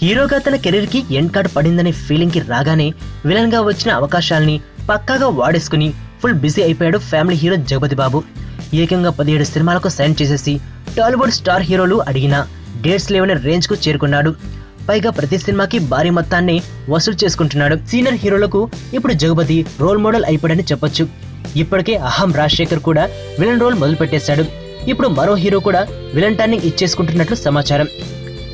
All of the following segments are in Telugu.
హీరోగా తన కెరీర్ కి ఎండ్ కార్డ్ పడిందనే ఫీలింగ్ కి రాగానే విలన్ గా వచ్చిన అవకాశాలని పక్కాగా వాడేసుకుని ఫుల్ బిజీ అయిపోయాడు ఫ్యామిలీ హీరో జగపతి బాబు. ఏకంగా 17 సినిమాలకు సైన్ చేసేసి టాలీవుడ్ స్టార్ హీరోలు అడిగిన డేట్స్ లేవనే రేంజ్ కు చేరుకున్నాడు. పైగా ప్రతి సినిమాకి భారీ మొత్తాన్ని వసూలు చేసుకుంటున్నాడు. సీనియర్ హీరోలకు ఇప్పుడు జగపతి రోల్ మోడల్ అయిపోయాడని చెప్పొచ్చు. ఇప్పటికే అహం రాజశేఖర్ కూడా విలన్ రోల్ మొదలు పెట్టేశాడు. ఇప్పుడు మరో హీరో కూడా విలన్ టర్నింగ్ ఇచ్చేసుకుంటున్నట్లు సమాచారం.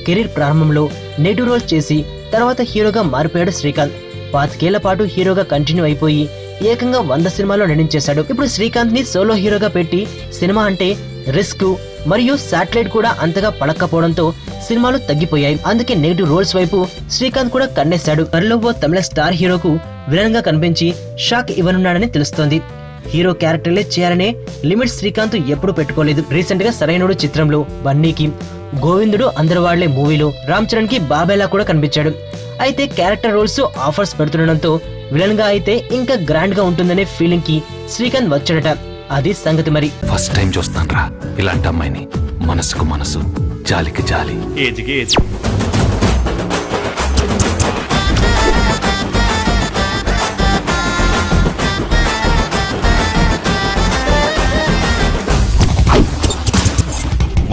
కెరీర్ ప్రారంభంలో నెగిటివ్ రోల్ చేసి తర్వాత హీరోగా మారిపోయాడు శ్రీకాంత్. 25 ఏళ్ల పాటు హీరోగా కంటిన్యూ అయిపోయి ఏకంగా 100 సినిమాల్లో నటించేశాడు. ఇప్పుడు శ్రీకాంత్ ని సోలో హీరోగా పెట్టి సినిమా అంటే రిస్క్ మరియు శాటిలైట్ కూడా అంతగా పడకపోవడంతో సినిమాలు తగ్గిపోయాయి. అందుకే నెగిటివ్ రోల్స్ వైపు శ్రీకాంత్ కూడా కన్నేశాడు. త్వరలో ఓ తమిళ స్టార్ హీరోకు విలన్ గా కనిపించి షాక్ ఇవ్వనున్నాడని తెలుస్తోంది. హీరో క్యారెక్టర్లే చేయాలనే లిమిట్ శ్రీకాంత్ ఎప్పుడు పెట్టుకోలేదు. రీసెంట్ గా సరైనోడు చిత్రంలో బన్నీకి, గోవిందుడు అందరు వాళ్లే మూవీలో రామ్ చరణ్ కి బాబేలా కూడా కనిపించాడు. అయితే క్యారెక్టర్ రోల్స్ ఆఫర్స్ పెడుతుండడంతో విలన్ గా అయితే ఇంకా గ్రాండ్ గా ఉంటుందనే ఫీలింగ్ కి శ్రీకాంత్ వచ్చాడట. అది సంగతి. మరి ఫస్ట్ టైం చూస్తాను రా ఇలాంటి అమ్మాయిని. మనసుకు మనసు, జాలికి జాలి. ఏజ్కి ఏజ్.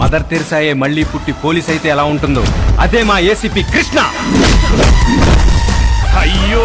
మదర్ తెరిసాయే మళ్ళీ పుట్టి పోలీస్ అయితే ఎలా ఉంటుందో అదే మా ఏసీపీ కృష్ణ. అయ్యో